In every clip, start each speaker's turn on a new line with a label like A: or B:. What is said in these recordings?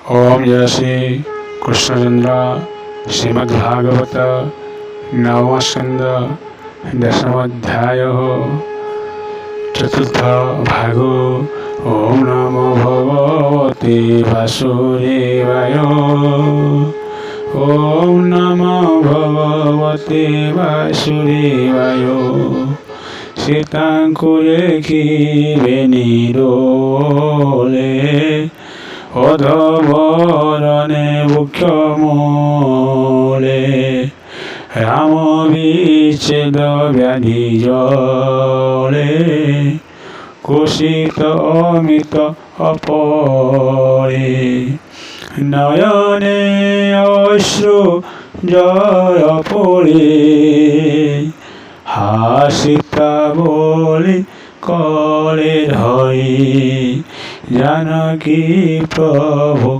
A: ओम जय श्री कृष्णचंद्र श्रीमद्भागवत नवम स्कंद दशमोध्याय चतुर्थ भागो। ओम नमो भगवते वासुदेवाय। ओम नमो भगवते वासुदेवाय। सीतांकु देखिबे निरोले অধবরণে মুখ্যমূলে রাম বিচ্ছেদ ব্যাধি জলে কুশিত অমিত অপরে নয়নে অশ্রু জয় পড়ে হাসিতা বলি করে ধরে জানকী প্রভু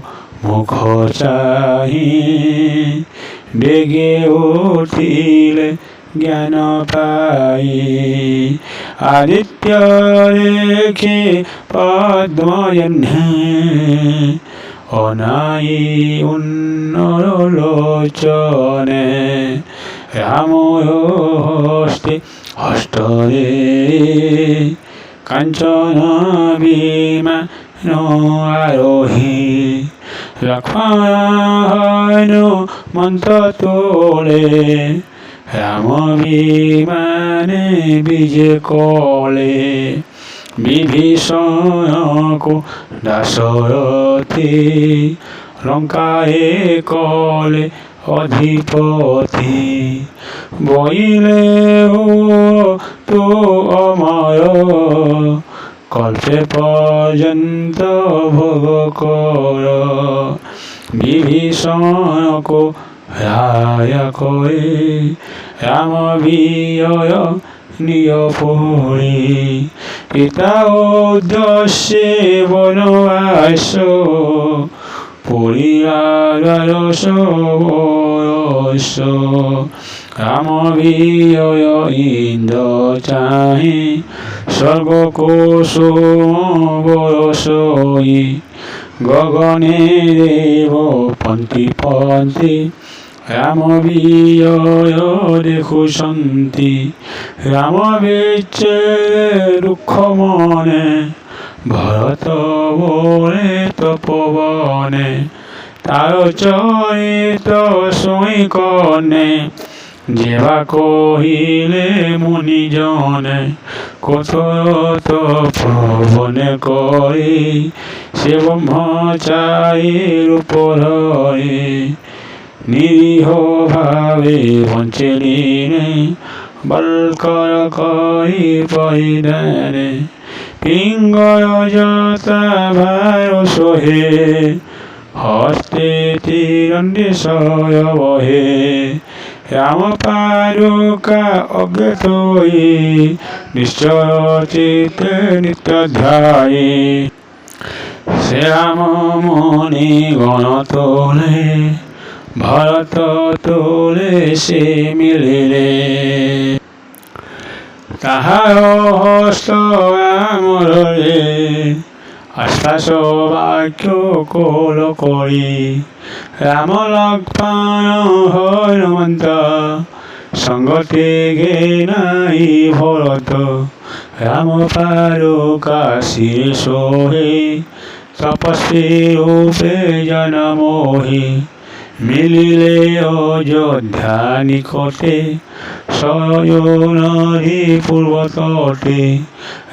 A: মুখ চাহি বেগে উঠিলে জ্ঞান পাই আদিত্য রেখে পদ্মজহ্নে অনাই উন্নর লোচনে রাম হস্তে হস্তরে কাঞ্চন বিমান আরোহী লক্ষ্মণ মন্ত্র তোলে রাম বিমানে বিজে কলে বিভীষণকু দাশরথী লঙ্কায় কলে অধিপতি বইলে তো অময় কল্পে পর্যন্ত ভোগ কর বিভীষণকু হ্রায় করে রাম বিজয় নিয়পুরী পিতা উদ্দেশ্যে বনবাস পরিয়ারস রাম বিজয় ইন্দ্র চাহে স্বর্গ কুসুম বরসই গগনে দেব পন্থী পন্থী রাম বিজয় দেখুসন্তি রাম বিচ্ছে দুঃখ মনে ভরত বলে তপবনে তার চরিত শুই কনে যেবা কহিলে মুনিজনে কথরত প্রবনে করি সে ব্রহ্মচারী রূপরে নিরীহ ভাবে বঞ্চলিনে বলকর করি পরিধানে পিঙ্গল যতা ভার সোহে হস্তে তীরন্দেশয় বহে রাম পাদুকা অজ্ঞাতই নিশ্চয় চিত্তে নিত্যাধ্যায়ী সে রাম মনি গণ তোলে ভরত তোলে সে মিলিলে তাহার হস্ত আমরে আশ্বাস বাক্য কোল করি রাম লক্ষ্মণ হনুমন্ত সঙ্গতে গে নাই ভরত রাম পাদুকা শিরে সোহে তপস্বী রূপে জনমোহি মিলিলে অযোধ্যা নিকটে সয়নদী পূর্বতটে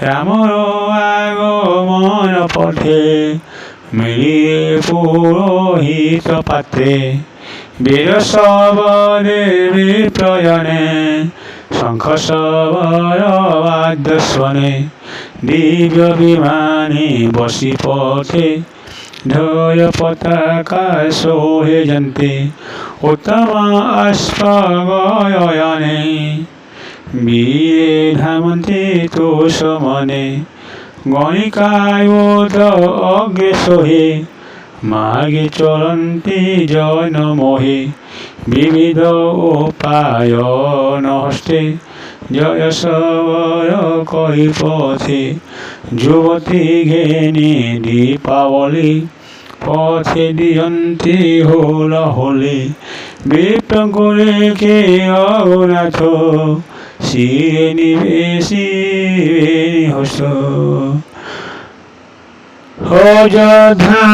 A: রামর আগমন পথে মিলিয়ে পুরোহিত পাত্রে বীর শবদে প্রয়নে শঙ্খ শবর বাদ্যস্বনে দিব্য বিমানে বসি পথে ঢয় পতাকা সোহে যন্তে উত্তম অশ্বগয়নে বীরে ধামন্তে তোষ মনে গণিকায়ুত অগ্রে সোহে মার্গে চলন্তি জৈন মোহে বিবিধ উপায় নষ্টে জয় সবর করি পথে যুবতী ঘেনি দীপাবলি পথে দিয়ন্তে হোলা হলে বিপ্র করে কে অগনাথ শিরে নিবেশি হস অযোধ্যা